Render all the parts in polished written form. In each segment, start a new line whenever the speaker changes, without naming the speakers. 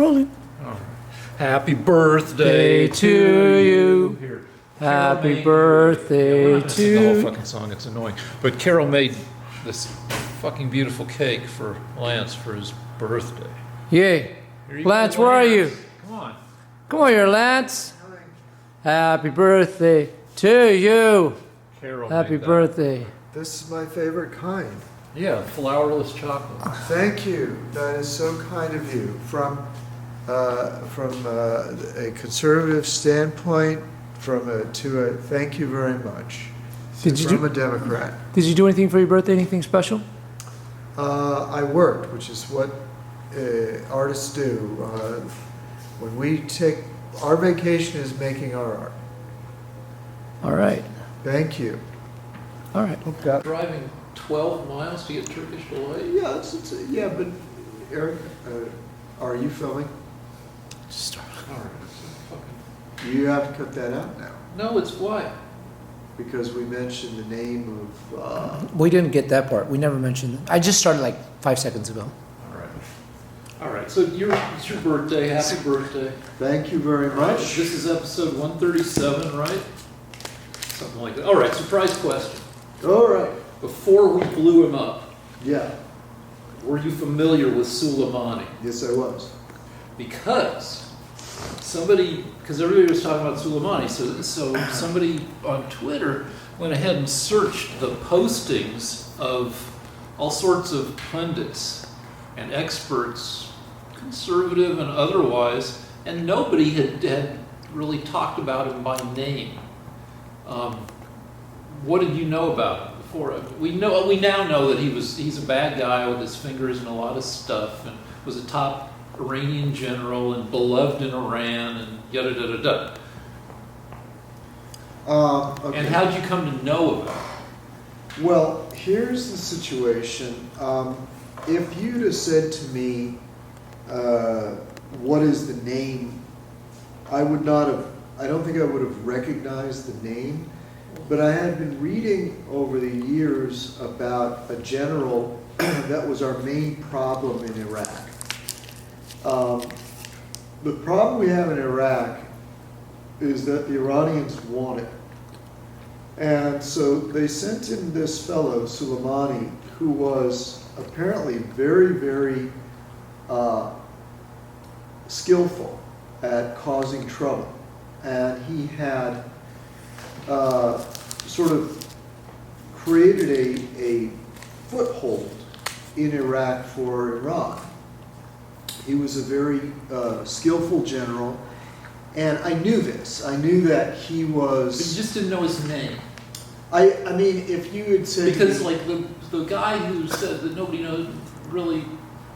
Rolling.
All right. Happy birthday to you. Here.
Happy birthday
We're not gonna sing the whole
to
fucking song. It's annoying. But Carol made this fucking beautiful cake for Lance for his birthday.
Yay.
Here you go,
Lance, where are you?
Come on.
Come on here, Lance. Happy birthday to you.
Carol.
Happy
made that.
birthday.
This is my favorite kind.
Yeah, flourless chocolate.
Thank you. That is so kind of you. From a conservative standpoint, thank you very much.
Did you
From
do-
a Democrat.
Did you do anything for your birthday? Anything special?
I worked, which is what artists do. When we take our vacation is making our art.
All right.
Thank you.
All right. Okay.
Driving 12 miles to get Turkish delight?
Yeah, but Eric, are you filming?
All right. Fucking...
You have to cut that out now
No, it's why.
because we mentioned the name of.
We didn't get that part. We never mentioned it. I just started like 5 seconds ago.
All right. All right. So it's your birthday. Happy birthday.
Thank you very
Right,
much.
this is episode 137, right? Something like that. All right, surprise question.
All right.
Before we blew him up,
Yeah.
were you familiar with Soleimani?
Yes, I was.
Because everybody was talking about Soleimani, so somebody on Twitter went ahead and searched the postings of all sorts of pundits and experts, conservative and otherwise, and nobody had really talked about him by name. What did you know about him before? We now know that he's a bad guy with his fingers in a lot of stuff, and was a top Iranian general and beloved in Iran and yada da da da.
Okay.
And how'd you come to know about him?
Well, here's the situation. If you'd have said to me, what is the name, I don't think I would have recognized the name, but I had been reading over the years about a general that was our main problem in Iraq. The problem we have in Iraq is that the Iranians want it. And so they sent in this fellow, Soleimani, who was apparently very, very skillful at causing trouble. And he had sort of created a foothold in Iraq for Iran. He was a very skillful general, and I knew this. I knew that he was.
But you just didn't know his name.
I mean, if you had said
Because like the guy who said that nobody knows, really,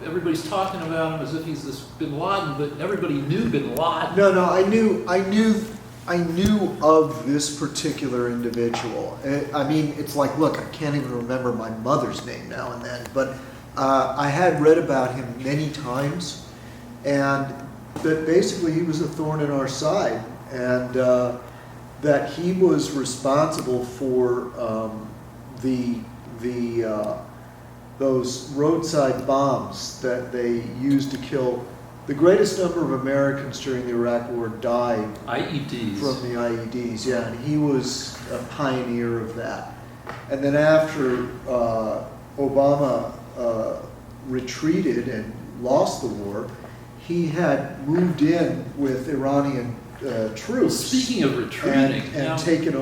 everybody's talking about him as if he's this Bin Laden, but everybody knew Bin Laden.
No, I knew of this particular individual. I mean, it's like, look, I can't even remember my mother's name now and then, but I had read about him many times, and that basically he was a thorn in our side, and that he was responsible for those roadside bombs that they used to kill. The greatest number of Americans during the Iraq War died
IEDs.
from the IEDs, yeah, and he was a pioneer of that. And then after Obama retreated and lost the war, he had moved in with Iranian troops.
Speaking of retreating,
and taken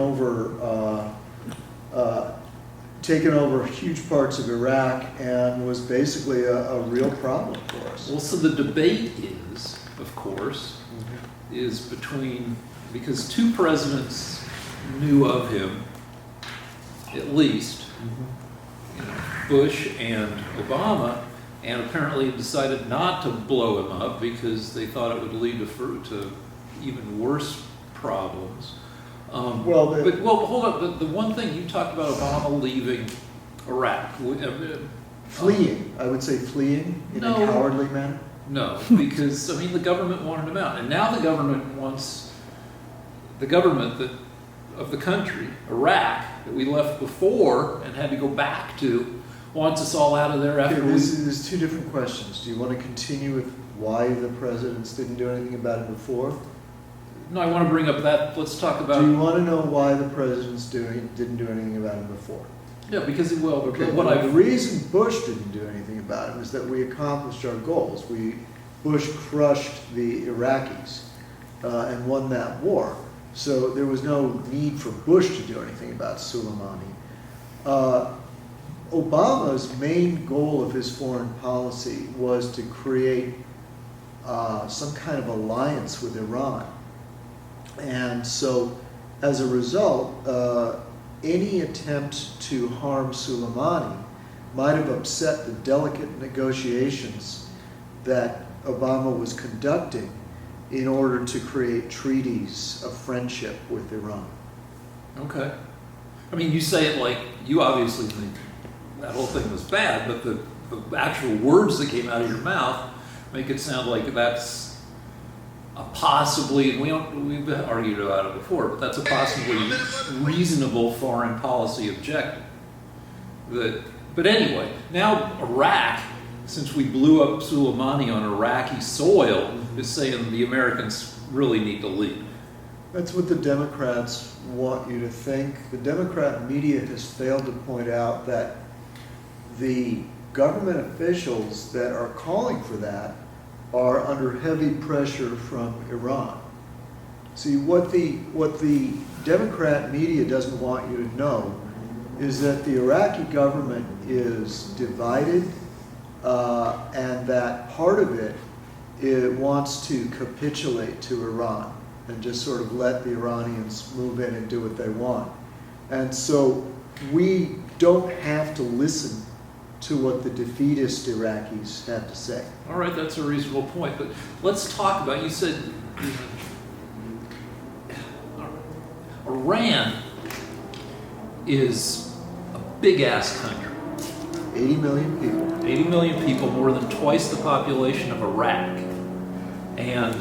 over huge parts of Iraq, and was basically a real problem for us.
well, so the debate is, of course, is because two presidents knew of him, at least, Bush and Obama, and apparently decided not to blow him up because they thought it would lead to even worse problems. Hold up. The one thing you talked about Obama leaving Iraq.
Fleeing, I would say fleeing in
No.
a cowardly manner.
No, because I mean the government wanted him out, and now the government of the country, Iraq, that we left before and had to go back to, wants us all out of there
Okay,
after we...
there's two different questions. Do you want to continue with why the presidents didn't do anything about it before?
No, I want to bring up that. Let's talk about...
Do you want to know why the presidents didn't do anything about it before?
Yeah, because it will.
Okay,
What
well,
I
the reason Bush didn't do anything about it was that we accomplished our goals. Bush crushed the Iraqis and won that war. So there was no need for Bush to do anything about Soleimani. Obama's main goal of his foreign policy was to create some kind of alliance with Iran. And so as a result, any attempt to harm Soleimani might have upset the delicate negotiations that Obama was conducting in order to create treaties of friendship with Iran.
Okay. I mean, you say it like, you obviously think that whole thing was bad, but the actual words that came out of your mouth make it sound like that's a possibly, we've argued about it before, but that's a possibly reasonable foreign policy objective. But anyway, now Iraq, since we blew up Soleimani on Iraqi soil, is saying the Americans really need to leave.
That's what the Democrats want you to think. The Democrat media has failed to point out that the government officials that are calling for that are under heavy pressure from Iran. See, what the Democrat media doesn't want you to know is that the Iraqi government is divided, and that part of it wants to capitulate to Iran and just sort of let the Iranians move in and do what they want. And so we don't have to listen to what the defeatist Iraqis have to say.
All right, that's a reasonable point, but let's talk about, you said Iran is a big-ass country.
80 million people.
80 million people, more than twice the population of Iraq, and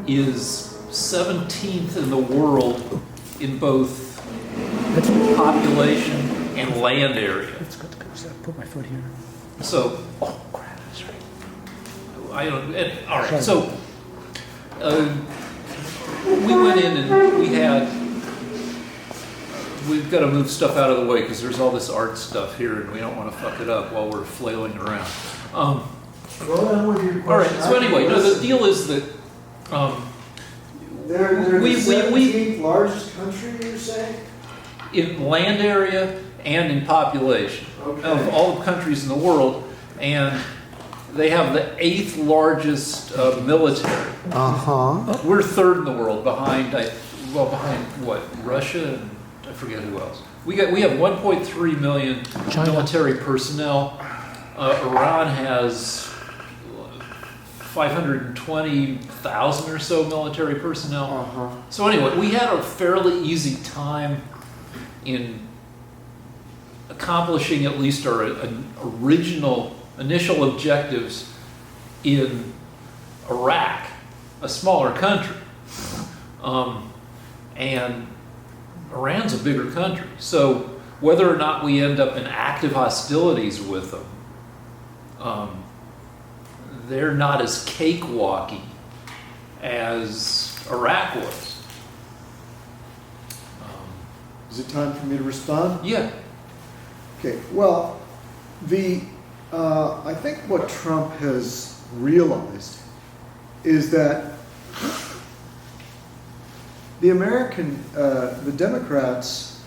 is 17th in the world in both population and land area.
Let's go. Put my foot here.
So,
Oh, crap, that's right.
I don't. All right. So, we went in and we've got to move stuff out of the way because there's all this art stuff here, and we don't want to fuck it up while we're flailing around.
Go on with your question.
All right. So anyway, no. The deal is that
they're the
we
17th largest country, you're saying?
in land area and in population of all the countries in the world, and they have the 8th largest military. We're 3rd in the world, behind what? Russia and I forget who else. We have 1.3 million
China.
military personnel. Iran has 520,000 or so military personnel. So anyway, we had a fairly easy time in accomplishing at least our initial objectives in Iraq, a smaller country. And Iran's a bigger country. So whether or not we end up in active hostilities with them, they're not as cakewalky as Iraq was.
Is it time for me to respond?
Yeah.
Okay, well, I think what Trump has realized is that the Democrats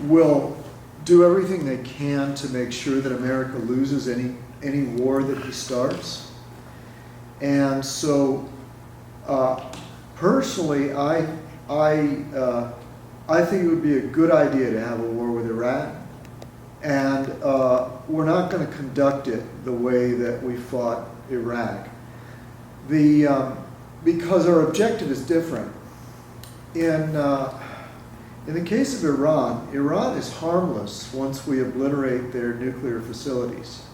will do everything they can to make sure that America loses any war that he starts. And so, personally, I think it would be a good idea to have a war with Iraq. And we're not going to conduct it the way that we fought Iraq. Because our objective is different. In the case of Iran, Iran is harmless once we obliterate their nuclear facilities.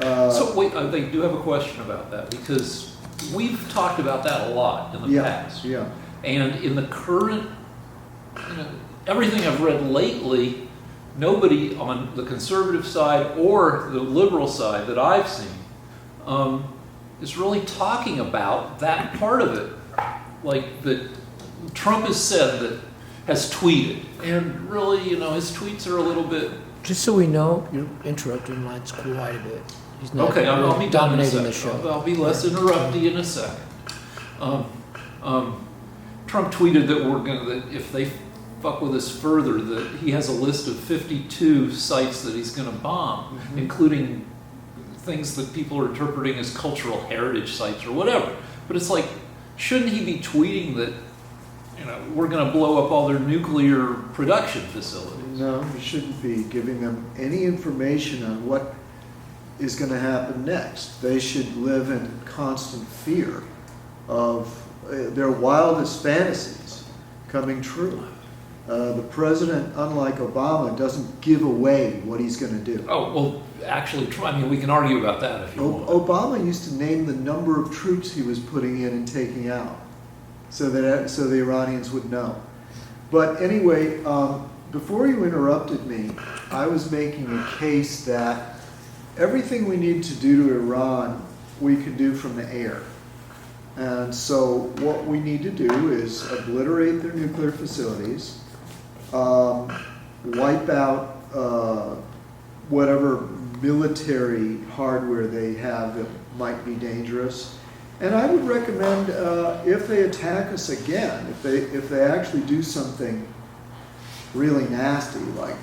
So wait, they do have a question about that, because we've talked about that a lot in the past.
Yeah.
And in the current, everything I've read lately nobody on the conservative side or the liberal side that I've seen is really talking about that part of it. Like that Trump has said that, has tweeted, and really, his tweets are a little bit.
Just so we know, you're interrupting Lance quite a bit. He's not
Okay, I'll be done in a
dominating the
second.
show.
I'll be less interrupty in a second. Trump tweeted that if they fuck with us further, that he has a list of 52 sites that he's going to bomb, including things that people are interpreting as cultural heritage sites or whatever. But it's like, shouldn't he be tweeting that, we're going to blow up all their nuclear production facilities?
No, you shouldn't be giving them any information on what is going to happen next. They should live in constant fear of their wildest fantasies coming true. The president, unlike Obama, doesn't give away what he's going to do.
Oh, well, actually, we can argue about that if you want.
Obama used to name the number of troops he was putting in and taking out, so the Iranians would know. But anyway, before you interrupted me, I was making a case that everything we need to do to Iran, we can do from the air. And so what we need to do is obliterate their nuclear facilities, wipe out whatever military hardware they have that might be dangerous. And I would recommend, if they attack us again, if they actually do something really nasty, like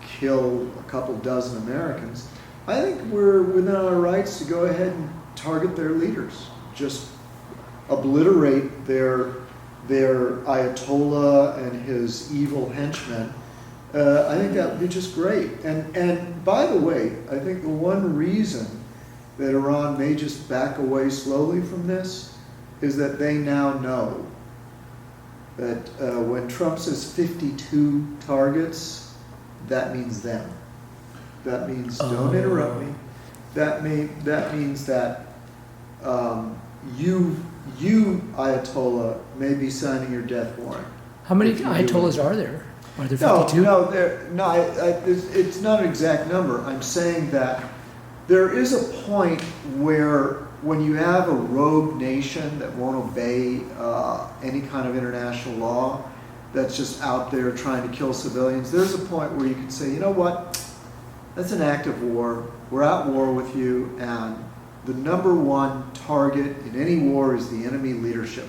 kill a couple dozen Americans, I think we're within our rights to go ahead and target their leaders. Just obliterate their Ayatollah and his evil henchmen. I think that would be just great. And by the way, I think the one reason that Iran may just back away slowly from this is that they now know that when Trump says 52 targets, that means them. That means, don't interrupt me. That means that you Ayatollah may be signing your death warrant.
How many Ayatollahs are there? Are there 52?
It's not an exact number. I'm saying that there is a point where when you have a rogue nation that won't obey any kind of international law, that's just out there trying to kill civilians, there's a point where you can say, you know what, that's an act of war. We're at war with you, and the number one target in any war is the enemy leadership.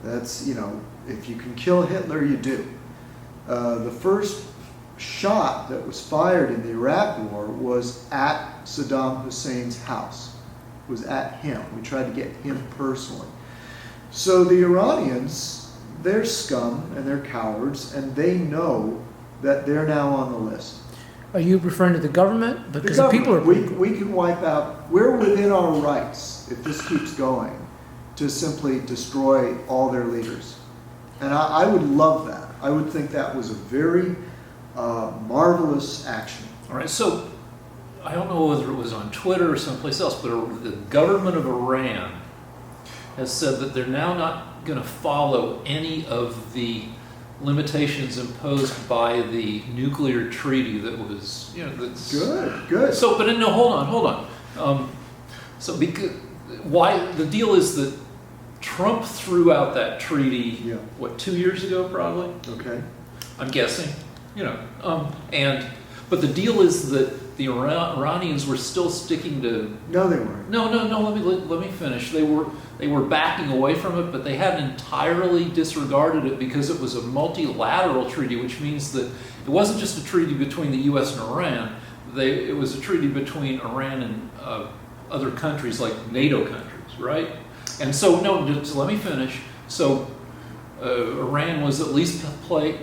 That's, if you can kill Hitler, you do. The first shot that was fired in the Iraq War was at Saddam Hussein's house. It was at him. We tried to get him personally. So the Iranians, they're scum and they're cowards, and they know that they're now on the list.
Are you referring to the government? Because
The
the people are.
we can wipe out, we're within our rights, if this keeps going, to simply destroy all their leaders. And I would love that. I would think that was a very marvelous action.
All right, so I don't know whether it was on Twitter or someplace else, but the government of Iran has said that they're now not going to follow any of the limitations imposed by the nuclear treaty that was, that's
Good.
So, but no, hold on. So, because why the deal is that Trump threw out that treaty, 2 years ago, probably.
Okay.
I'm guessing, but the deal is that the Iranians were still sticking to.
No, they weren't.
No. Let me finish. They were backing away from it, but they hadn't entirely disregarded it because it was a multilateral treaty, which means that it wasn't just a treaty between the U.S. and Iran. It was a treaty between Iran and other countries like NATO countries, right? And so just let me finish. So Iran was at least the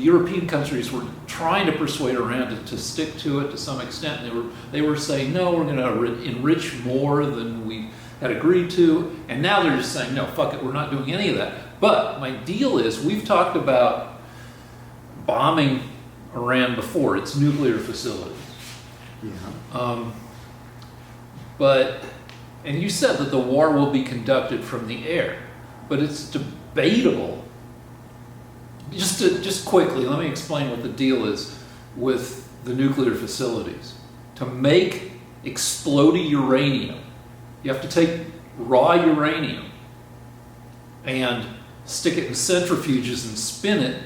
European countries were trying to persuade Iran to stick to it to some extent. They were saying, no, we're going to enrich more than we had agreed to. And now they're just saying, no, fuck it, we're not doing any of that. But my deal is, we've talked about bombing Iran before, its nuclear facilities.
Yeah.
And you said that the war will be conducted from the air, but it's debatable Just quickly, let me explain what the deal is with the nuclear facilities. To make exploding uranium, you have to take raw uranium and stick it in centrifuges and spin it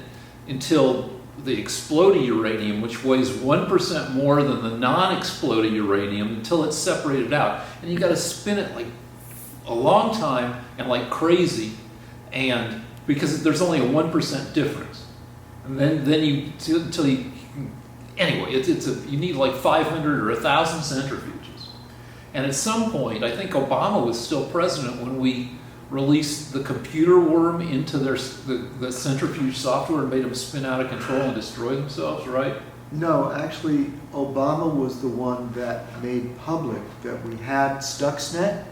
until the exploding uranium, which weighs 1% more than the non-exploding uranium, until it's separated out. And you got to spin it like a long time and like crazy, and because there's only a 1% difference. And then you until you anyway, you need like 500 or 1,000 centrifuges. And at some point, I think Obama was still president when we released the computer worm into the centrifuge software and made them spin out of control and destroy themselves, right?
No, actually, Obama was the one that made public that we had Stuxnet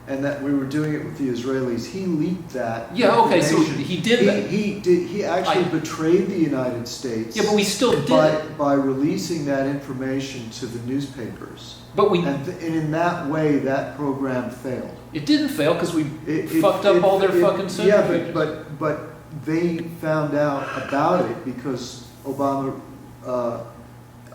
and that we were doing it with the Israelis. He leaked that.
Yeah, okay, so
information.
he did that.
He actually betrayed the United States.
Yeah, but we still did it.
By releasing that information to the newspapers.
But we
and in that way, that program failed.
It didn't fail because we fucked up all their fucking centrifuges.
Yeah, but they found out about it because Obama.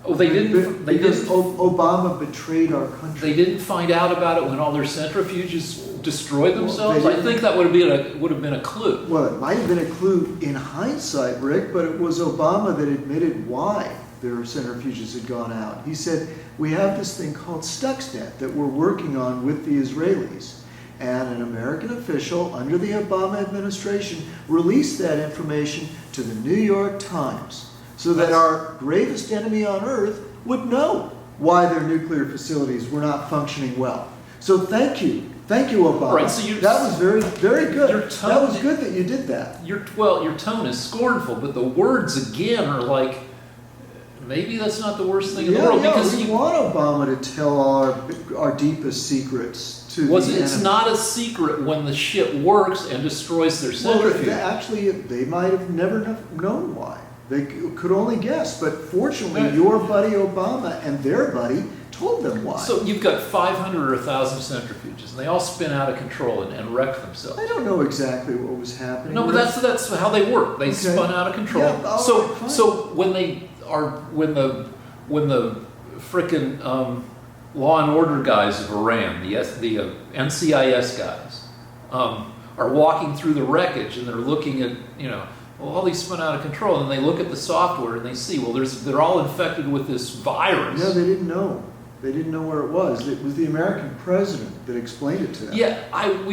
Obama betrayed our country.
They didn't find out about it when all their centrifuges destroyed themselves. I think that would have been a clue.
Well, it might have been a clue in hindsight, Rick, but it was Obama that admitted why their centrifuges had gone out. He said, we have this thing called Stuxnet that we're working on with the Israelis. And an American official under the Obama administration released that information to the New York Times so that our gravest enemy on earth would know why their nuclear facilities were not functioning well. So thank you, Obama.
Right, so
that was very, very good. That was good that you did that.
Your tone is scornful, but the words again are like, maybe that's not the worst thing in the world. Because
we want Obama to tell our deepest secrets to the enemy.
It's not a secret when the shit works and destroys their centrifuge.
Well, actually, they might have never known why. They could only guess. But fortunately, your buddy Obama and their buddy told them why.
So you've got 500 or 1,000 centrifuges, and they all spin out of control and wreck themselves.
I don't know exactly what was happening.
No, but that's how they work. They spun out of control.
Yeah,
so when the frickin' law and order guys of Iran, the NCIS guys, are walking through the wreckage and they're looking at, all these spun out of control, and they look at the software and they see, they're all infected with this virus.
No, they didn't know. They didn't know where it was. It was the American president that explained it to them.
Yeah, I don't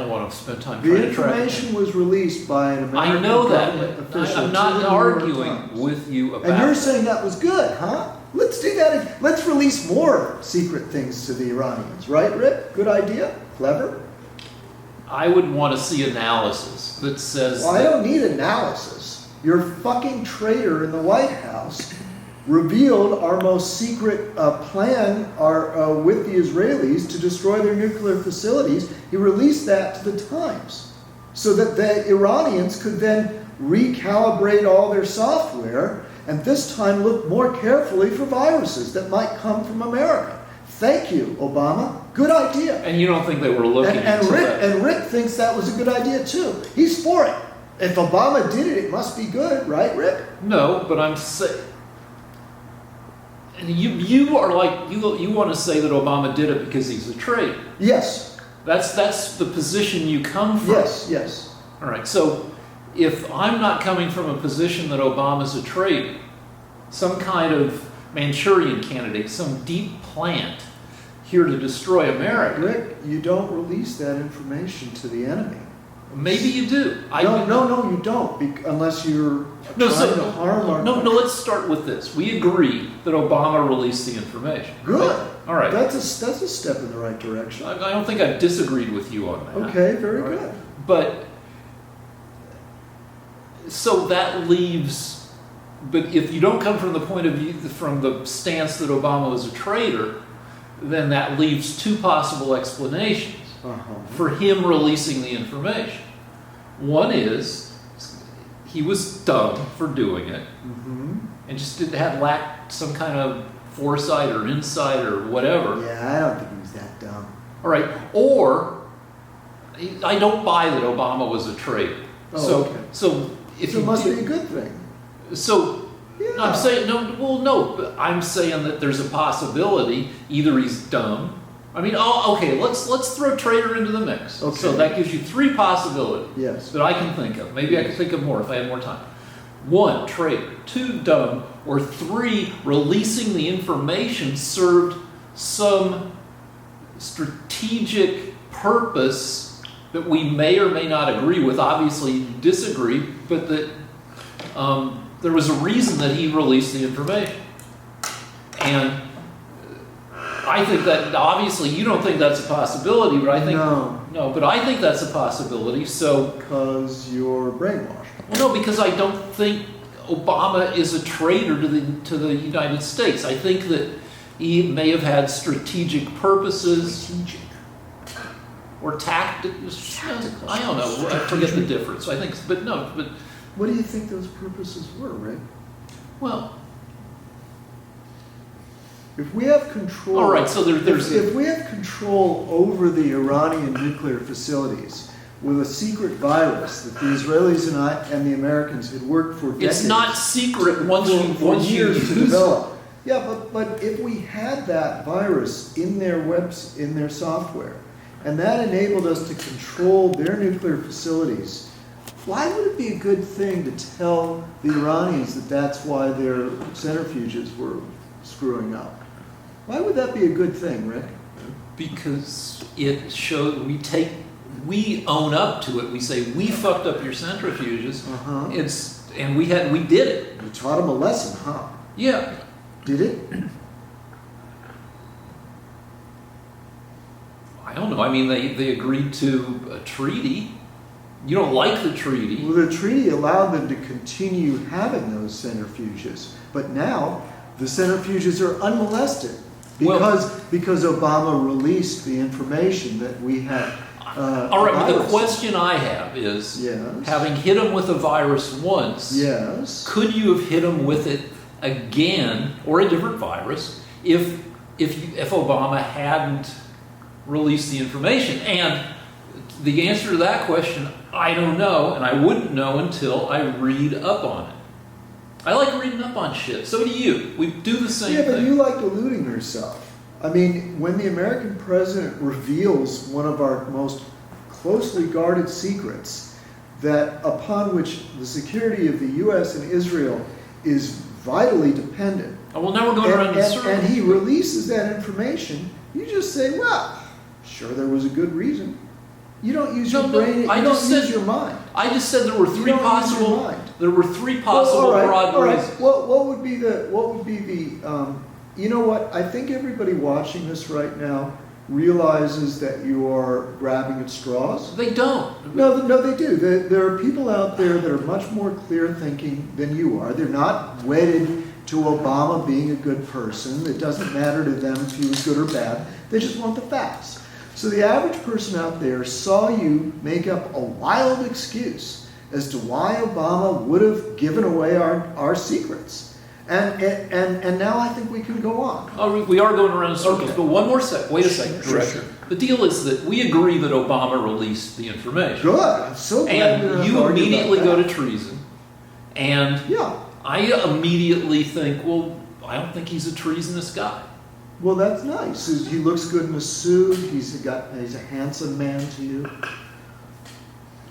want to spend time
the
trying to track it.
The information was released by an American
I know that.
official.
I'm not arguing with you about it.
And you're saying that was good, huh? Let's do that. Let's release more secret things to the Iranians. Right, Rip? Good idea? Clever?
I would want to see analysis that says...
Well, I don't need analysis. Your fucking traitor in the White House revealed our most secret plan with the Israelis to destroy their nuclear facilities. He released that to the Times so that the Iranians could then recalibrate all their software and this time look more carefully for viruses that might come from America. Thank you, Obama. Good idea.
And you don't think they were looking into that?
And Rick thinks that was a good idea too. He's for it. If Obama did it, it must be good, right, Rick?
No, but I'm saying... And you are like, you want to say that Obama did it because he's a traitor.
Yes.
That's the position you come from.
Yes.
All right, so if I'm not coming from a position that Obama's a traitor, some kind of Manchurian candidate, some deep plant here to destroy America.
Rick, you don't release that information to the enemy.
Maybe you do.
No, you don't, unless you're trying to harm our country.
No, let's start with this. We agree that Obama released the information.
Good.
Right? All right.
That's a step in the right direction.
I don't think I've disagreed with you on that.
Okay, very good.
Right. But, so that leaves, but if you don't come from the point of view, from the stance that Obama was a traitor, then that leaves two possible explanations for him releasing the information. One is he was dumb for doing it and just lacked some kind of foresight or insight or whatever.
Yeah, I don't think he was that dumb.
All right. Or I don't buy that Obama was a traitor. So if
So
you
it must
do-
be a good thing.
So
Yeah.
I'm saying no. Well, no. But I'm saying that there's a possibility. Either he's dumb. I mean, okay. Let's throw traitor into the mix.
Okay.
So that gives you 3 possibilities
Yes.
that I can think of. Maybe I could think of more if I had more time. 1, traitor. 2, dumb. Or 3, releasing the information served some strategic purpose that we may or may not agree with. Obviously, you disagree, but that there was a reason that he released the information. And I think that, obviously, you don't think that's a possibility, but I think...
No.
But I think that's a possibility, so...
Because you're brainwashed.
Well, no, because I don't think Obama is a traitor to the United States. I think that he may have had strategic purposes.
Strategic.
Or tactical. I don't know. I forget the difference. I think, but no, but
What do you think those purposes were, Rick?
well,
If we have control...
all right. So there's
If we have control over the Iranian nuclear facilities with a secret virus that the Israelis and the Americans had worked for decades...
it's not secret once
for
you
years to
use it.
develop. Yeah, but if we had that virus in their software, and that enabled us to control their nuclear facilities, why would it be a good thing to tell the Iranians that that's why their centrifuges were screwing up? Why would that be a good thing, Rick?
Because it showed we own up to it. We say we fucked up your centrifuges.
Uh-huh.
We did it.
You taught them a lesson, huh?
Yeah.
Did it?
I don't know. I mean, they agreed to a treaty. You don't like the treaty.
Well, the treaty allowed them to continue having those centrifuges, but now the centrifuges are unmolested because Obama released the information that we had.
All right, but the
virus.
question I have is,
Yes.
having hit him with a virus once,
Yes.
could you have hit him with it again, or a different virus, if Obama hadn't released the information? And the answer to that question, I don't know, and I wouldn't know until I read up on it. I like reading up on shit. So do you. We do the same
Yeah, but
thing.
you like deluding yourself. I mean, when the American president reveals one of our most closely guarded secrets, that upon which the security of the U.S. and Israel is vitally dependent,
Oh, well, now we're going around in circles.
and he releases that information, you just say, well, sure, there was a good reason. You don't use your brain. You don't use your mind.
I just said there were
You
three
don't use your
possible.
mind.
There were 3 possible
Well,
broad
all right.
reasons.
What would be the you know what? I think everybody watching this right now realizes that you are grabbing at straws.
They don't.
No, they do. There are people out there that are much more clear thinking than you are. They're not wedded to Obama being a good person. It doesn't matter to them if he was good or bad. They just want the facts. So the average person out there saw you make up a wild excuse as to why Obama would have given away our secrets. And now I think we can go on.
Oh, we are going around in circles,
Okay.
but one more sec. Wait a second,
Sure,
Director.
sure.
The deal is that we agree that Obama released the information.
Good. I'm so glad we don't
And
have to
you
argue
immediately
about
go
that.
to treason. And
Yeah.
I immediately think, well, I don't think he's a treasonous guy.
Well, that's nice. He looks good in a suit. He's a handsome man to you.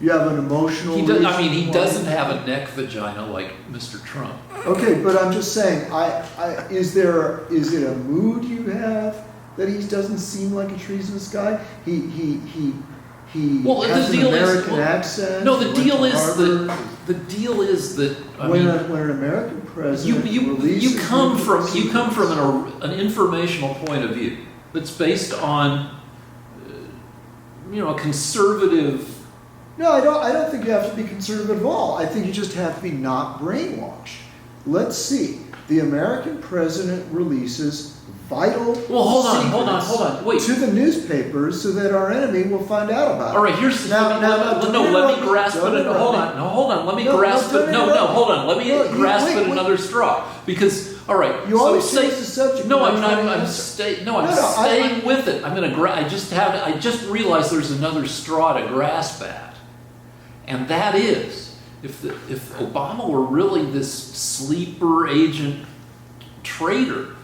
You have an emotional.
He
reason
he
why-
doesn't have a neck vagina like Mr. Trump.
Okay, but I'm just saying. Is it a mood you have that he doesn't seem like a treasonous guy? He
Well,
has
the
an
deal is-
American
well,
accent.
No,
he
the
went
deal
to
is
Harvard.
that the deal is that
When an American president
you
releases
come from
secrets-
an informational point of view that's based on a conservative.
No, I don't think you have to be conservative at all. I think you just have to be not brainwashed. Let's see. The American president releases vital
Well, hold
secrets
on. Wait.
to the newspapers so that our enemy will find out about it.
All right, here's the
Now,
let me grasp it. Hold on. Let me grasp it. Hold on. Let me grasp it another straw. Because, all right.
You always change the subject.
No,
when
I'm
trying to
not. I'm
answer.
staying with it. I'm going to. I just realized there's another straw to grasp at, and that is if Obama were really this sleeper agent traitor,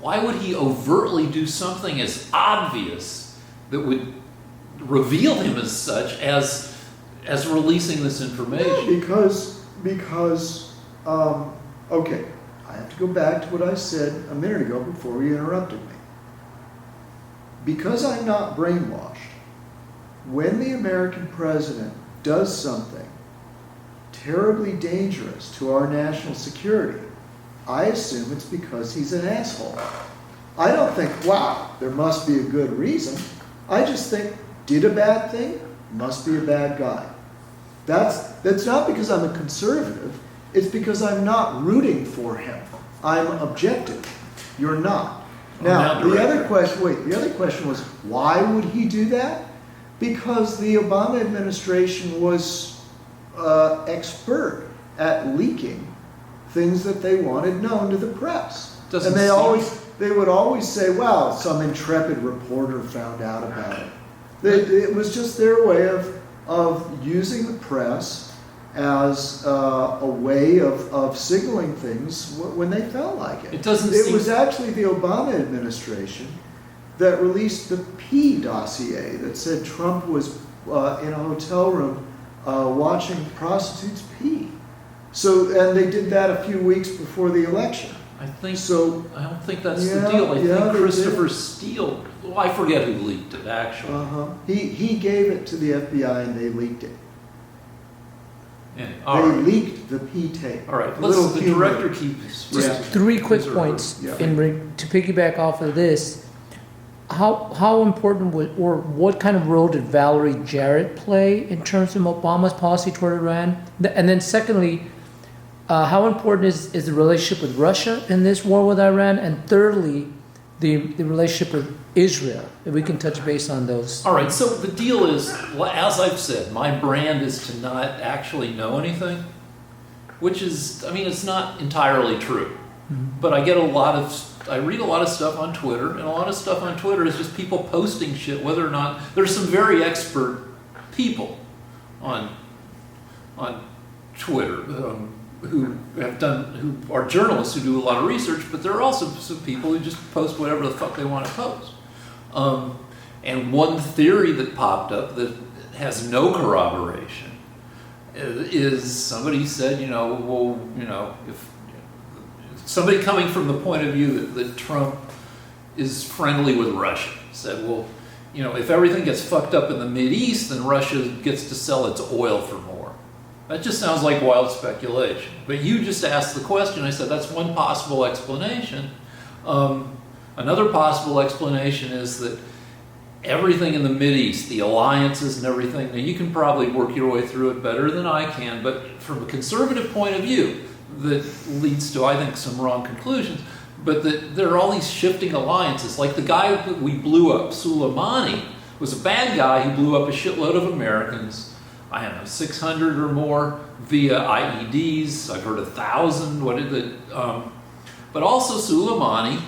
why would he overtly do something as obvious that would reveal him as such as releasing this information?
Because okay, I have to go back to what I said a minute ago before you interrupted me. Because I'm not brainwashed, when the American president does something terribly dangerous to our national security, I assume it's because he's an asshole. I don't think, wow, there must be a good reason. I just think, did a bad thing, must be a bad guy. That's not because I'm a conservative, it's because I'm not rooting for him. I'm objective. You're not. Now, the other question was, why would he do that? Because the Obama administration was expert at leaking things that they wanted known to the press. And they would always say, well, some intrepid reporter found out about it. It was just their way of using the press as a way of signaling things when they felt like it. It was actually the Obama administration that released the P dossier that said Trump was in a hotel room watching prostitutes pee. So, and they did that a few weeks before the election.
I don't think that's the deal. I think Christopher Steele, well, I forget who leaked it actually.
He gave it to the FBI and they leaked it.
Yeah,
they leaked the P tape.
All right, the director keeps...
Just 3 quick points to piggyback off of this. How important or what kind of role did Valerie Jarrett play in terms of Obama's policy toward Iran? And then secondly, how important is the relationship with Russia in this war with Iran? And thirdly, the relationship with Israel, if we can touch base on those.
All right, so the deal is, as I've said, my brand is to not actually know anything, which is, I mean, it's not entirely true. Mm-hmm. But I read a lot of stuff on Twitter, and a lot of stuff on Twitter is just people posting shit, whether or not, there's some very expert people on Twitter, who are journalists who do a lot of research, but there are also some people who just post whatever the fuck they want to post. And one theory that popped up that has no corroboration is somebody said, if somebody coming from the point of view that Trump is friendly with Russia said, well, if everything gets fucked up in the Mideast, then Russia gets to sell its oil for more. That just sounds like wild speculation. But you just asked the question. I said that's one possible explanation. Another possible explanation is that everything in the Mideast, the alliances and everything, now you can probably work your way through it better than I can, but from a conservative point of view, that leads to, I think, some wrong conclusions. But that there are all these shifting alliances. Like the guy that we blew up, Soleimani, was a bad guy who blew up a shitload of Americans. I don't know, 600 or more via IEDs. I've heard 1,000. But also Soleimani,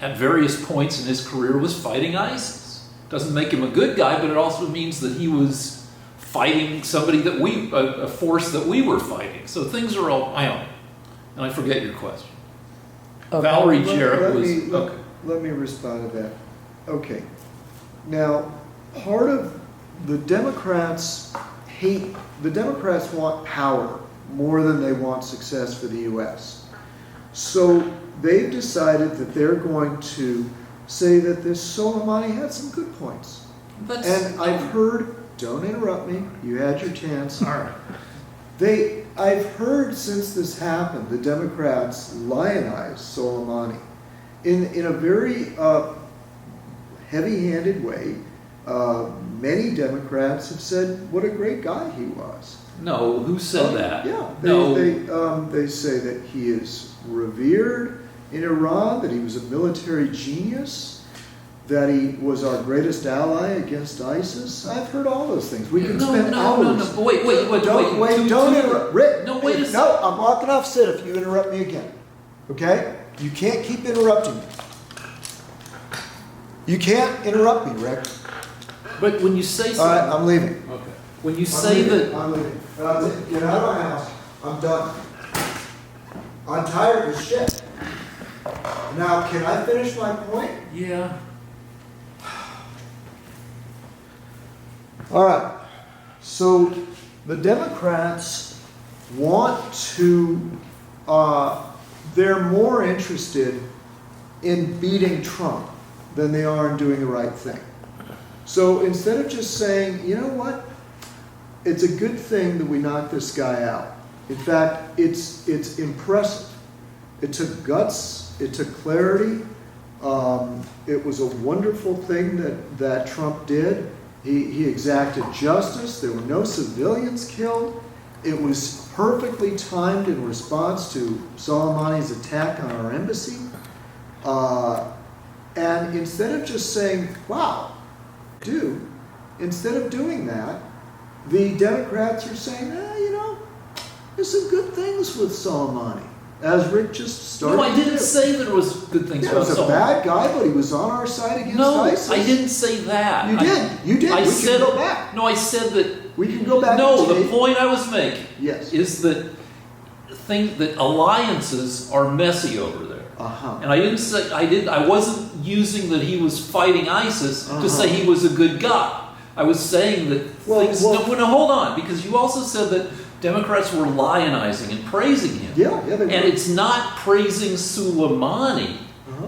at various points in his career, was fighting ISIS. Doesn't make him a good guy, but it also means that he was fighting somebody a force that we were fighting. So things are all, I don't know. And I forget your question. Valerie Jarrett was...
Let me respond to that. Okay. Now, part of the Democrats want power more than they want success for the U.S. So they've decided that they're going to say that this Soleimani had some good points. And I've heard, don't interrupt me, you had your chance.
All right.
I've heard since this happened, the Democrats lionize Soleimani in a very heavy-handed way. Many Democrats have said what a great guy he was.
No, who said that?
Yeah,
No.
they say that he is revered in Iran, that he was a military genius, that he was our greatest ally against ISIS. I've heard all those things. We can spend hours.
No. Wait.
Don't interrupt. Rick,
no, wait a second.
No, I'm walking off set if you interrupt me again. Okay? You can't keep interrupting me. You can't interrupt me, Rick.
But when you say something...
All right, I'm leaving.
Okay. when you say that,
I'm leaving. Get out of my house. I'm done. I'm tired of this shit. Now, can I finish my point?
yeah,
All right. So the Democrats want to, they're more interested in beating Trump than they are in doing the right thing. So instead of just saying, you know what, it's a good thing that we knocked this guy out. In fact, it's impressive. It took guts. It took clarity. It was a wonderful thing that Trump did. He exacted justice. There were no civilians killed. It was perfectly timed in response to Soleimani's attack on our embassy. And instead of just saying, wow, dude, instead of doing that, the Democrats are saying, you know, there's some good things with Soleimani. As Rick just started.
no, I didn't say there was good things
He
about
was a
Soleimani.
bad guy, but he was on our side against
No,
ISIS.
I didn't say that.
You did. You did.
I
We
said,
can go back.
No, I said that.
We can go back.
No,
and
the
take-
point I was making
Yes.
is that alliances are messy over there. And I didn't say I wasn't using that he was fighting ISIS to say he was a good guy. I was saying that things. No, hold on, because you also said that Democrats were lionizing and praising him.
Yeah, they were.
And it's not praising Soleimani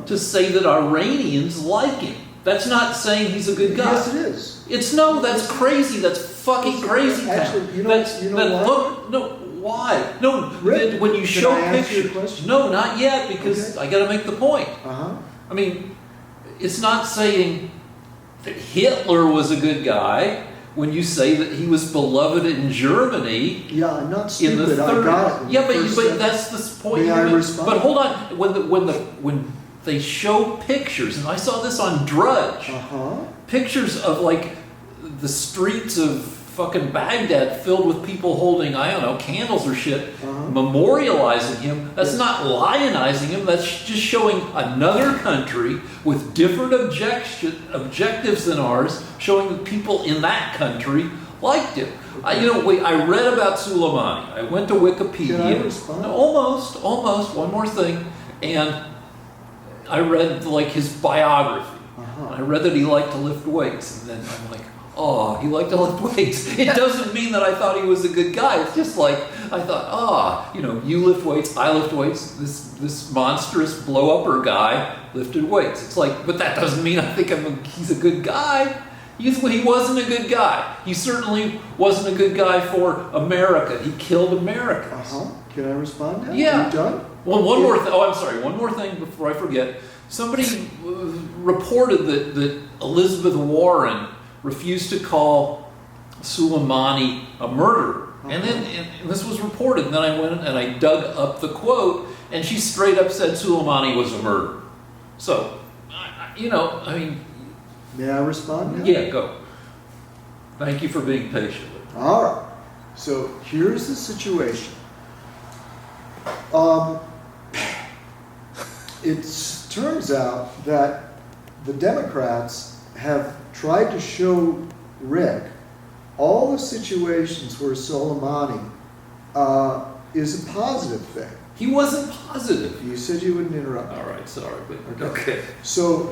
to say that Iranians like him. That's not saying he's a good guy.
Yes, it is.
It's that's crazy. That's fucking crazy.
Actually, you know why?
Look, no, why? No,
Rick,
when you show
can I answer your
pictures.
question?
No, not yet, because I got to make the point. I mean, it's not saying that Hitler was a good guy when you say that he was beloved in Germany.
Yeah, I'm not
In the
stupid. I got
30s.
it.
Yeah, but that's the point.
May I respond?
But hold on, when they show pictures, and I saw this on Drudge, pictures of like the streets of fucking Baghdad filled with people holding, I don't know, candles or shit, memorializing him. That's not lionizing him. That's just showing another country with different objectives than ours, showing that people in that country liked him. I read about Soleimani. I went to Wikipedia.
Can I respond?
No, almost. One more thing. And I read like his biography. I read that he liked to lift weights. And then I'm like, oh, he liked to lift weights. It doesn't mean that I thought he was a good guy. It's just like, I thought, you lift weights, I lift weights. This monstrous blow-upper guy lifted weights. It's like, but that doesn't mean I think he's a good guy. He wasn't a good guy. He certainly wasn't a good guy for America. He killed Americans.
Can I respond now?
Yeah.
Are you done?
Well, one more thing. Oh, I'm sorry. One more thing before I forget. Somebody reported that Elizabeth Warren refused to call Soleimani a murderer. And then and this was reported. And then I went and I dug up the quote, and she straight up said Soleimani was a murderer. So, I mean...
May I respond now?
Yeah, go. Thank you for being patient.
All right. So here's the situation. It turns out that the Democrats have tried to show Rick all the situations where Soleimani is a positive thing.
He wasn't positive.
You said you wouldn't interrupt.
All right, sorry. But okay.
So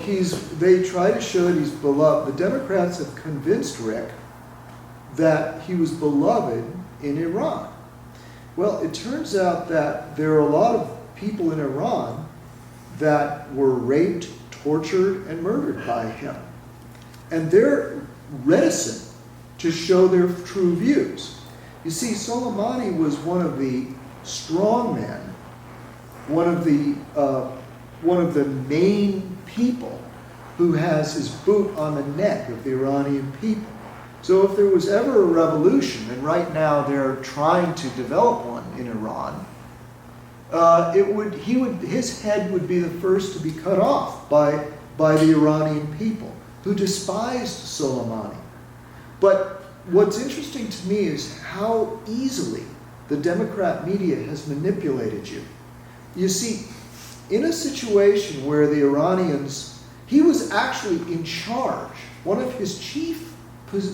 they try to show that he's beloved. The Democrats have convinced Rick that he was beloved in Iran. Well, it turns out that there are a lot of people in Iran that were raped, tortured, and murdered by him. And they're reticent to show their true views. You see, Soleimani was one of the strong men, one of the main people who has his boot on the neck of the Iranian people. So if there was ever a revolution, and right now they're trying to develop one in Iran, his head would be the first to be cut off by the Iranian people, who despised Soleimani. But what's interesting to me is how easily the Democrat media has manipulated you. You see, in a situation where the Iranians, he was actually in charge. One of his chief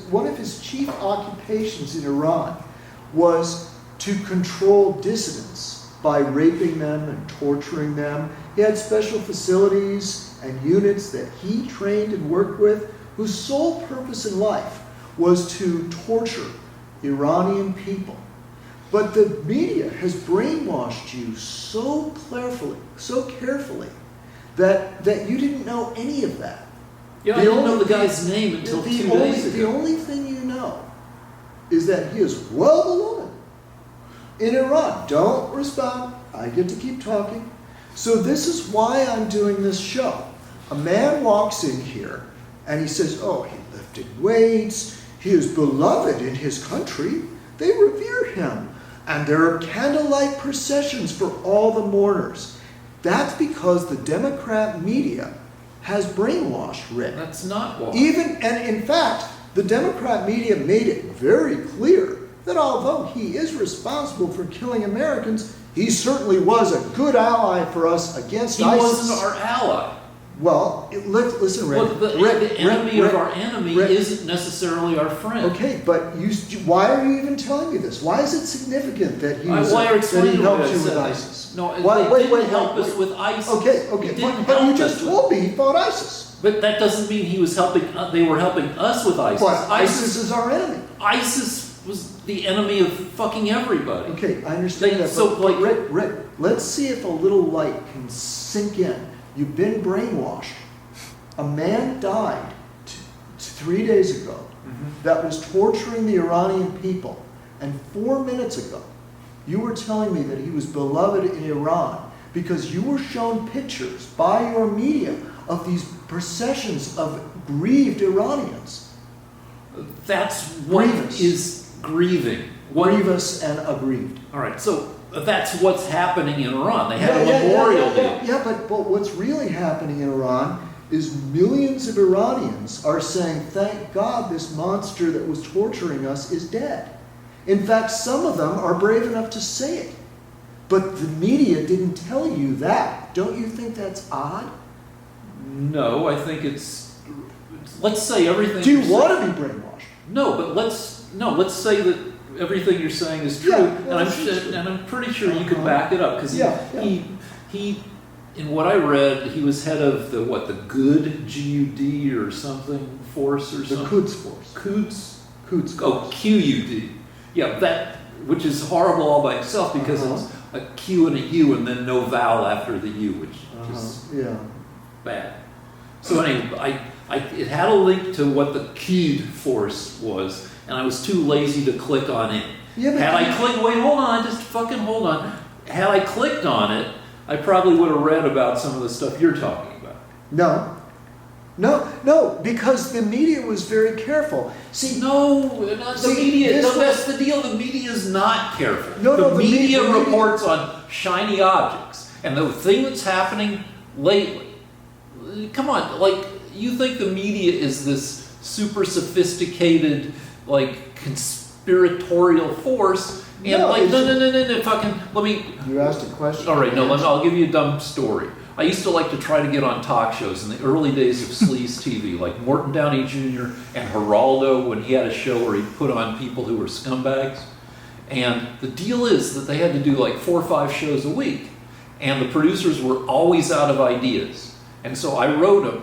one of his chief occupations in Iran was to control dissidents by raping them and torturing them. He had special facilities and units that he trained and worked with, whose sole purpose in life was to torture Iranian people. But the media has brainwashed you so carefully, that you didn't know any of that.
Yeah, I didn't know the guy's name until 2 days ago.
The only thing you know is that he is well beloved in Iran. Don't respond. I get to keep talking. So this is why I'm doing this show. A man walks in here and he says, oh, he lifted weights. He is beloved in his country. They revere him. And there are candlelight processions for all the mourners. That's because the Democrat media has brainwashed Rick.
That's not why.
And in fact, the Democrat media made it very clear that although he is responsible for killing Americans, he certainly was a good ally for us against ISIS.
He wasn't our ally.
Well, listen, Rick.
Well, the enemy of our enemy isn't necessarily our friend.
Okay, but why are you even telling me this? Why is it significant that he helped you with ISIS?
No, they didn't help us with ISIS.
Okay, but you just told me he fought ISIS.
But that doesn't mean he was helping. They were helping us with ISIS.
But ISIS is our enemy.
ISIS was the enemy of fucking everybody.
Okay, I understand that.
So,
but Rick, let's see if a little light can sink in. You've been brainwashed. A man died 3 days ago that was torturing the Iranian people. And 4 minutes ago, you were telling me that he was beloved in Iran because you were shown pictures by your media of these processions of grieved Iranians.
That's what is grieving.
Grievous and aggrieved.
All right, so that's what's happening in Iran. They had a memorial day.
Yeah, but what's really happening in Iran is millions of Iranians are saying, thank God this monster that was torturing us is dead. In fact, some of them are brave enough to say it. But the media didn't tell you that. Don't you think that's odd?
No, I think let's say everything.
Do you want to be brainwashed?
No, but let's say that everything you're saying is true, and I'm pretty sure you can back it up because he, in what I read, he was head of the good GUD or something force or something.
The Quds force.
Quds. Oh, QUD. Yeah, that which is horrible all by itself because it's a Q and a U and then no vowel after the U, which is bad. So anyway, it had a link to what the Quds force was. And I was too lazy to click on it. Wait, hold on, just fucking hold on. Had I clicked on it, I probably would have read about some of the stuff you're talking about.
No, because the media was very careful.
See, the media, that's the deal. The media is not careful. The media reports on shiny objects. And the thing that's happening lately, come on, you think the media is this super sophisticated, conspiratorial force, and no, fucking, let me...
You asked a question.
All right, I'll give you a dumb story. I used to like to try to get on talk shows in the early days of sleaze TV, like Morton Downey Jr. and Geraldo, when he had a show where he put on people who were scumbags. And the deal is that they had to do 4 or 5 shows a week, and the producers were always out of ideas. And so I wrote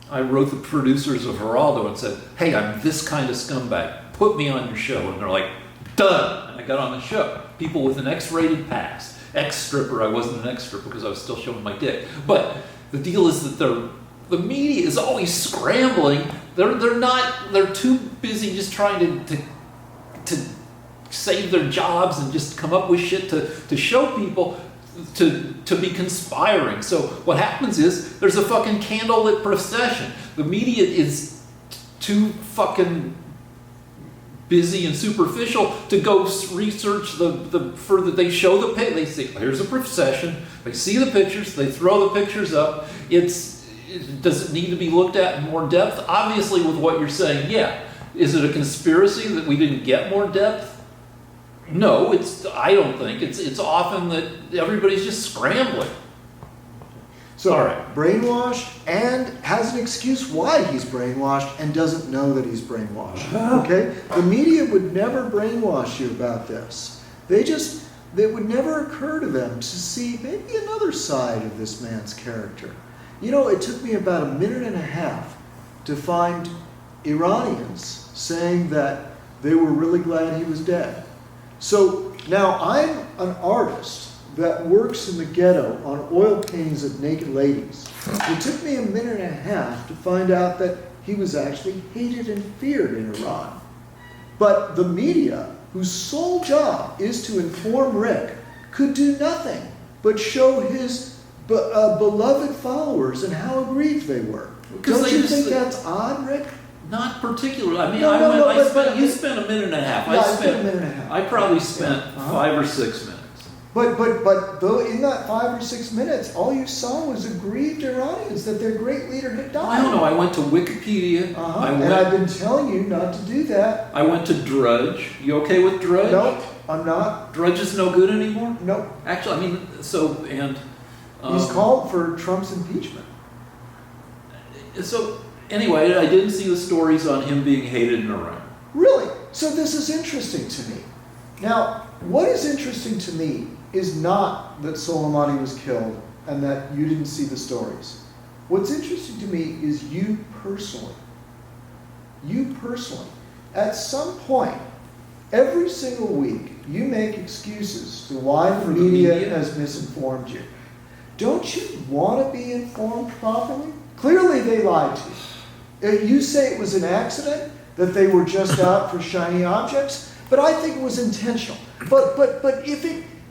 the producers of Geraldo and said, hey, I'm this kind of scumbag. Put me on your show. And they're like, done. And I got on the show. People with an X-rated past. Ex-stripper. I wasn't an ex-stripper because I was still showing my dick. But the deal is that the media is always scrambling. They're too busy just trying to save their jobs and just come up with shit to show people to be conspiring. So what happens is there's a fucking candlelit procession. The media is too fucking busy and superficial to go research they show the pic. They say here's a procession. They see the pictures. They throw the pictures up. Does it need to be looked at in more depth? Obviously, with what you're saying, yeah. Is it a conspiracy that we didn't get more depth? No, I don't think. It's often that everybody's just scrambling.
So,
All right.
brainwashed and has an excuse why he's brainwashed and doesn't know that he's brainwashed. Okay? The media would never brainwash you about this. It would never occur to them to see maybe another side of this man's character. You know, it took me about a minute and a half to find Iranians saying that they were really glad he was dead. So now I'm an artist that works in the ghetto on oil paintings of naked ladies. It took me a minute and a half to find out that he was actually hated and feared in Iran. But the media, whose sole job is to inform Rick, could do nothing but show his beloved followers and how aggrieved they were. Don't you think that's odd, Rick?
Not particularly. I mean,
No,
you spent a minute and a half.
Yeah, I spent a minute and a half.
I probably spent 5 or 6 minutes.
But though in that 5 or 6 minutes, all you saw was aggrieved Iranians that their great leader had died.
I don't know. I went to Wikipedia.
And I've been telling you not to do that.
I went to Drudge. You okay with Drudge?
Nope, I'm not.
Drudge is no good anymore?
Nope.
Actually, I mean,
He's called for Trump's impeachment.
So, anyway, I didn't see the stories on him being hated in Iran.
Really? So this is interesting to me. Now, what is interesting to me is not that Soleimani was killed and that you didn't see the stories. What's interesting to me is you personally. You personally. At some point, every single week, you make excuses to why the media has misinformed you. Don't you want to be informed properly? Clearly they lied to you. You say it was an accident, that they were just out for shiny objects, but I think it was intentional.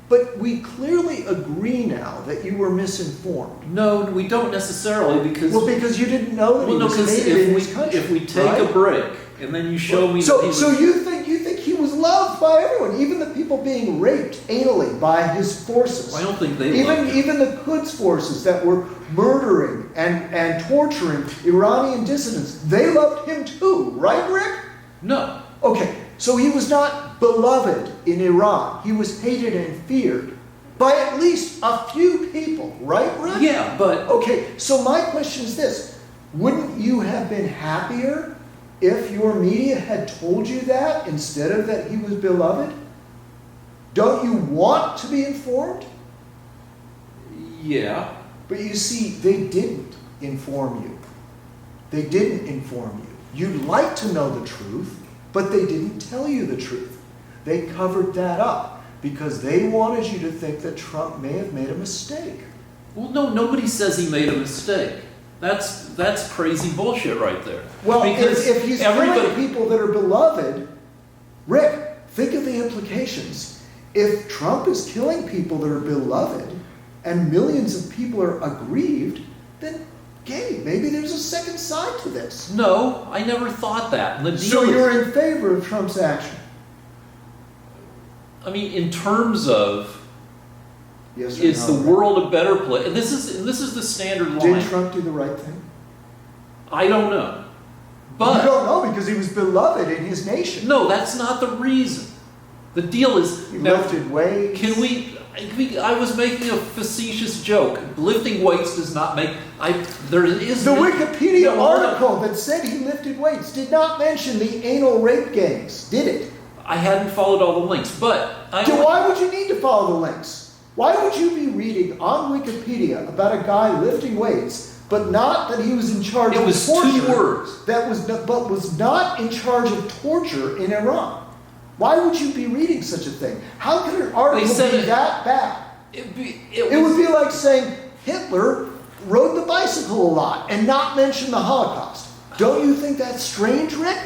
But we clearly agree now that you were misinformed.
No, we don't necessarily because...
Well, because you didn't know that he was hated in his country.
If we take a break and then you show me...
So you think he was loved by everyone, even the people being raped anally by his forces.
I don't think they loved him.
Even the Quds forces that were murdering and torturing Iranian dissidents, they loved him too, right, Rick?
No.
Okay, so he was not beloved in Iran. He was hated and feared by at least a few people, right, Rick?
Yeah, but...
Okay, so my question is this. Wouldn't you have been happier if your media had told you that instead of that he was beloved? Don't you want to be informed?
Yeah.
But you see, they didn't inform you. They didn't inform you. You'd like to know the truth, but they didn't tell you the truth. They covered that up because they wanted you to think that Trump may have made a mistake.
Well, no, nobody says he made a mistake. That's crazy bullshit right there.
Well,
because
if he's killing people that are beloved, Rick, think of the implications. If Trump is killing people that are beloved and millions of people are aggrieved, then maybe there's a second side to this.
No, I never thought that.
So you're in favor of Trump's action?
I mean, in terms of...
Yes or
is
no,
the world a better place? And this is the standard line.
Did Trump do the right thing?
I don't know. But
you don't know because he was beloved in his nation.
No, that's not the reason. The deal is...
He lifted weights.
Can we... I was making a facetious joke. Lifting weights does not make... There is...
The Wikipedia article that said he lifted weights did not mention the anal rape gangs, did it?
I hadn't followed all the links, but...
Why would you need to follow the links? Why would you be reading on Wikipedia about a guy lifting weights, but not that he was in charge of torture?
It was 2 words.
But was not in charge of torture in Iran. Why would you be reading such a thing? How could an article be that bad? It would be like saying Hitler rode the bicycle a lot and not mention the Holocaust. Don't you think that's strange, Rick?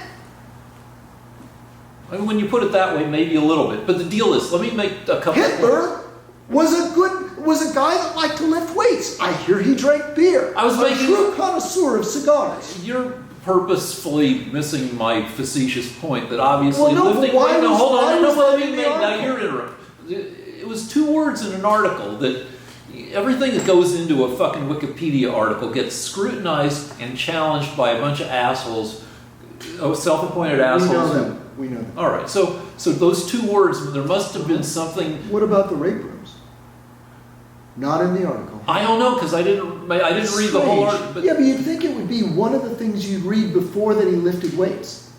I mean, when you put it that way, maybe a little bit. But the deal is, let me make a couple...
Hitler was a guy that liked to lift weights. I hear he drank beer. A true connoisseur of cigars.
You're purposefully missing my facetious point that obviously lifting... Now you're interrupting. It was 2 words in an article that everything that goes into a fucking Wikipedia article gets scrutinized and challenged by a bunch of assholes, self-appointed assholes.
We know that.
All right, so those 2 words, there must have been something...
What about the rape rooms? Not in the article.
I don't know, because I didn't read the whole article. But
Yeah, but you'd think it would be one of the things you'd read before that he lifted weights.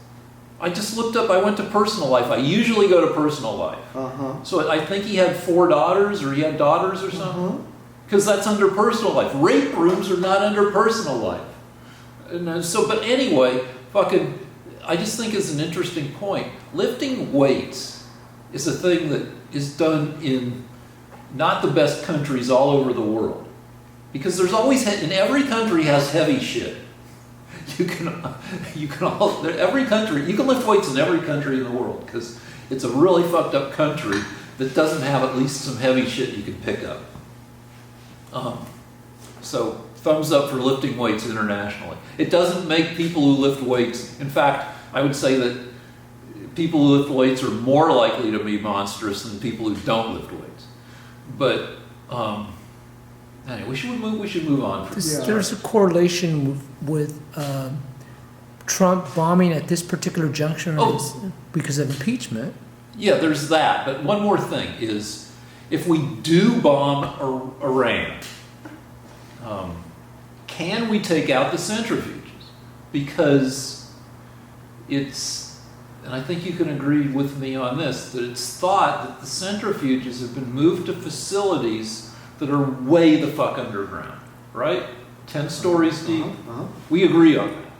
I just looked up, I went to personal life. I usually go to personal life.
Uh-huh.
So I think he had 4 daughters, or he had daughters or something.
Uh-huh.
Because that's under personal life. Rape rooms are not under personal life. And so, but anyway, I just think it's an interesting point. Lifting weights is a thing that is done in not the best countries all over the world. Because there's always, in every country has heavy shit. Every country, you can lift weights in every country in the world, because it's a really fucked up country that doesn't have at least some heavy shit you can pick up. So thumbs up for lifting weights internationally. It doesn't make people who lift weights, in fact, I would say that people who lift weights are more likely to be monstrous than people who don't lift weights. But anyway, we should move on.
There's a correlation with Trump bombing at this particular juncture because of impeachment.
Yeah, there's that. But one more thing is, if we do bomb Iran, can we take out the centrifuges? Because it's, and I think you can agree with me on this, that it's thought that the centrifuges have been moved to facilities that are way the fuck underground, right? 10 stories deep. We agree on that.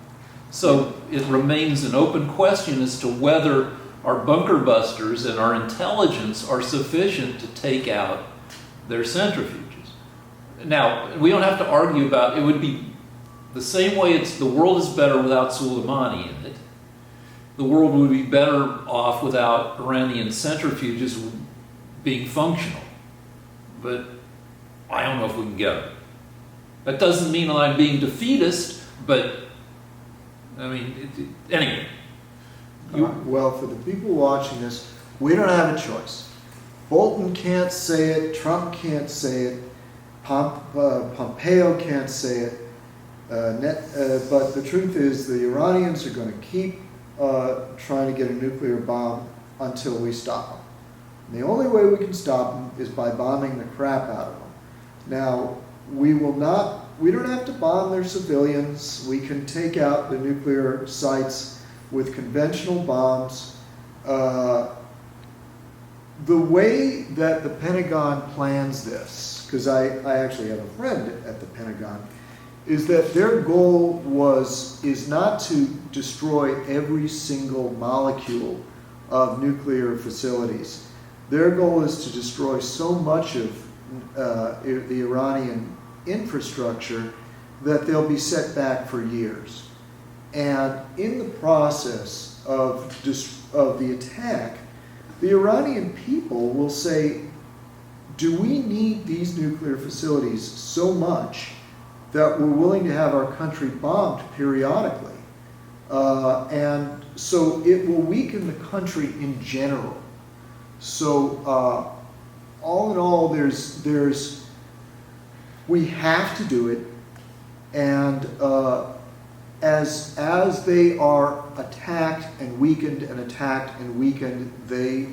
So it remains an open question as to whether our bunker busters and our intelligence are sufficient to take out their centrifuges. Now, we don't have to argue about, it would be the same way the world is better without Soleimani in it. The world would be better off without Iranian centrifuges being functional. But I don't know if we can get them. That doesn't mean that I'm being defeatist, but I mean, anyway.
Well, for the people watching this, we don't have a choice. Bolton can't say it, Trump can't say it, Pompeo can't say it, but the truth is the Iranians are going to keep trying to get a nuclear bomb until we stop them. And the only way we can stop them is by bombing the crap out of them. Now, we don't have to bomb their civilians. We can take out the nuclear sites with conventional bombs. The way that the Pentagon plans this, because I actually have a friend at the Pentagon, is that their goal is not to destroy every single molecule of nuclear facilities. Their goal is to destroy so much of the Iranian infrastructure that they'll be set back for years. And in the process of the attack, the Iranian people will say, do we need these nuclear facilities so much that we're willing to have our country bombed periodically? And so it will weaken the country in general. So all in all, we have to do it, and as they are attacked and weakened and attacked and weakened, they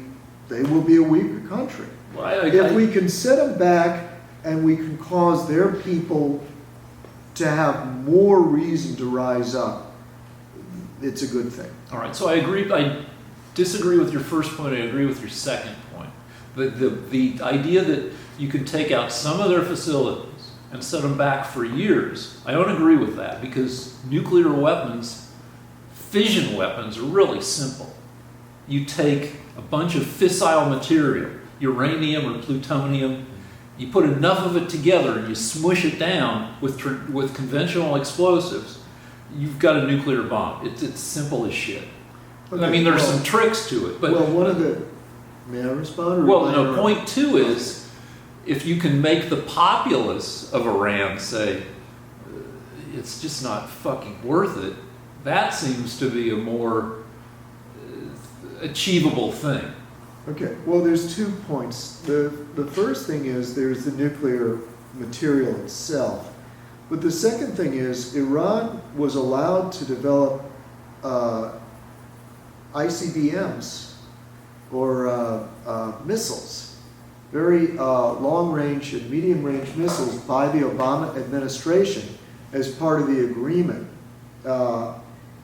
will be a weaker country.
Well,
if we can set them back and we can cause their people to have more reason to rise up, it's a good thing.
All right, so I agree. I disagree with your first point. I agree with your second point. The idea that you can take out some of their facilities and set them back for years, I don't agree with that, because nuclear weapons, fission weapons, are really simple. You take a bunch of fissile material, uranium or plutonium, you put enough of it together and you smush it down with conventional explosives, you've got a nuclear bomb. It's simple as shit.
Okay,
I mean, there's some tricks to it. But
may I respond?
Well, no, point two is, if you can make the populace of Iran say, it's just not fucking worth it, that seems to be a more achievable thing.
Okay, well, there's 2 points. The first thing is there's the nuclear material itself. But the second thing is Iran was allowed to develop ICBMs or missiles very long-range and medium-range missiles by the Obama administration as part of the agreement.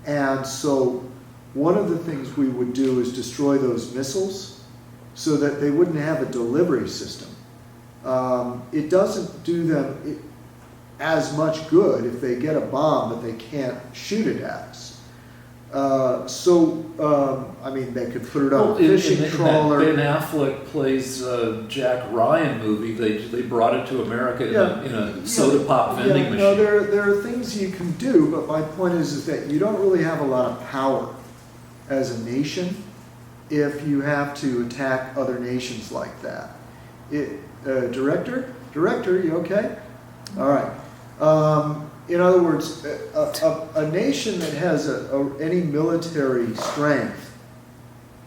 And so one of the things we would do is destroy those missiles so that they wouldn't have a delivery system. It doesn't do them as much good if they get a bomb that they can't shoot it at us. I mean, they could put it on a fishing trawler.
Ben Affleck plays Jack Ryan movie. They brought it to America in a soda pop vending machine.
No, there are things you can do, but my point is that you don't really have a lot of power as a nation if you have to attack other nations like that. Director, you okay? All right. In other words, a nation that has any military strength,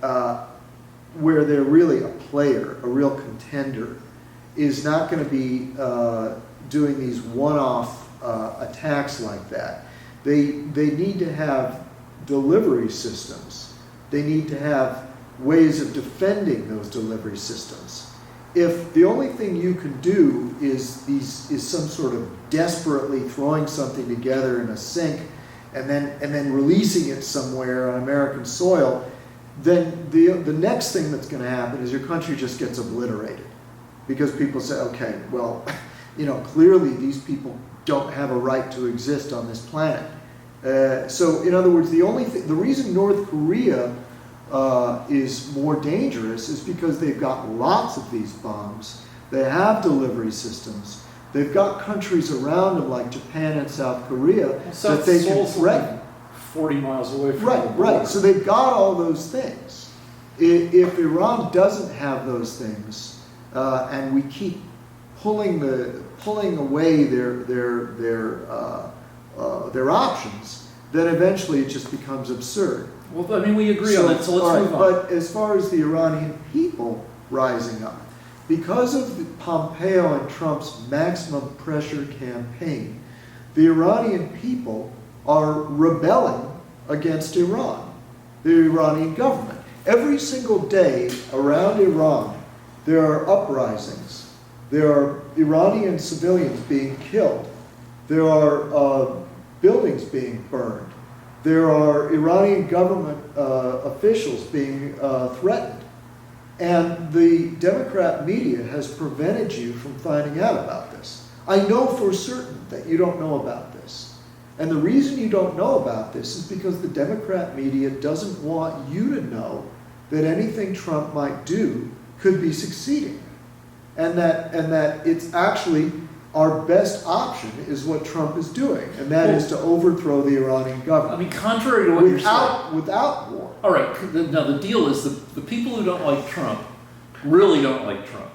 where they're really a player, a real contender, is not going to be doing these one-off attacks like that. They need to have delivery systems. They need to have ways of defending those delivery systems. If the only thing you can do is some sort of desperately throwing something together in a sink and then releasing it somewhere on American soil, then the next thing that's going to happen is your country just gets obliterated, because people say, okay, well, clearly these people don't have a right to exist on this planet. So in other words, the reason North Korea is more dangerous is because they've got lots of these bombs. They have delivery systems. They've got countries around them like Japan and South Korea that they can threaten.
40 miles away from
Right. So they've got all those things. If Iran doesn't have those things, and we keep pulling away their options, then eventually it just becomes absurd.
Well, I mean, we agree on that, so let's move on.
But as far as the Iranian people rising up, because of Pompeo and Trump's maximum pressure campaign, the Iranian people are rebelling against Iran, the Iranian government. Every single day around Iran, there are uprisings. There are Iranian civilians being killed. There are buildings being burned. There are Iranian government officials being threatened. And the Democrat media has prevented you from finding out about this. I know for certain that you don't know about this. And the reason you don't know about this is because the Democrat media doesn't want you to know that anything Trump might do could be succeeding. And that it's actually our best option is what Trump is doing, and that is to overthrow the Iranian government.
I mean, contrary to what you're saying.
Without war.
All right, now the deal is the people who don't like Trump really don't like Trump.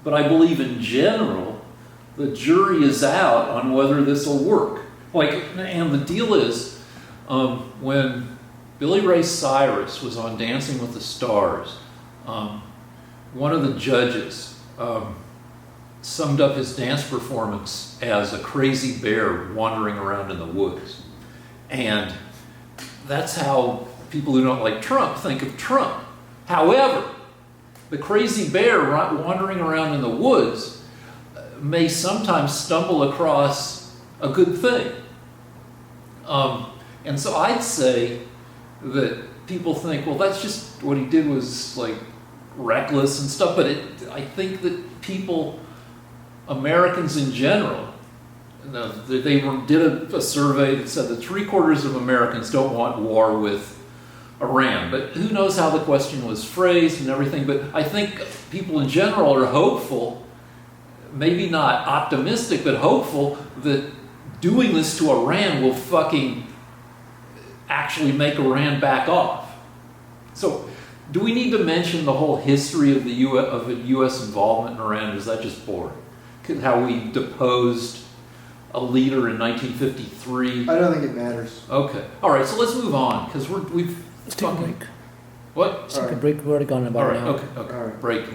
But I believe in general, the jury is out on whether this will work. And the deal is, when Billy Ray Cyrus was on Dancing with the Stars, one of the judges summed up his dance performance as a crazy bear wandering around in the woods. And that's how people who don't like Trump think of Trump. However, the crazy bear wandering around in the woods may sometimes stumble across a good thing. And so I'd say that people think, well, that's just what he did was like reckless and stuff, but I think that people, Americans in general, they did a survey that said that 3/4 of Americans don't want war with Iran. But who knows how the question was phrased and everything. But I think people in general are hopeful, maybe not optimistic, but hopeful that doing this to Iran will fucking actually make Iran back off. So do we need to mention the whole history of the U.S. involvement in Iran, or is that just boring? How we deposed a leader in 1953.
I don't think it matters.
Okay. All right, so let's move on, because we've...
Let's take a break.
What?
Let's take a break. We've already gone about an hour.
Okay.
All right.
Break.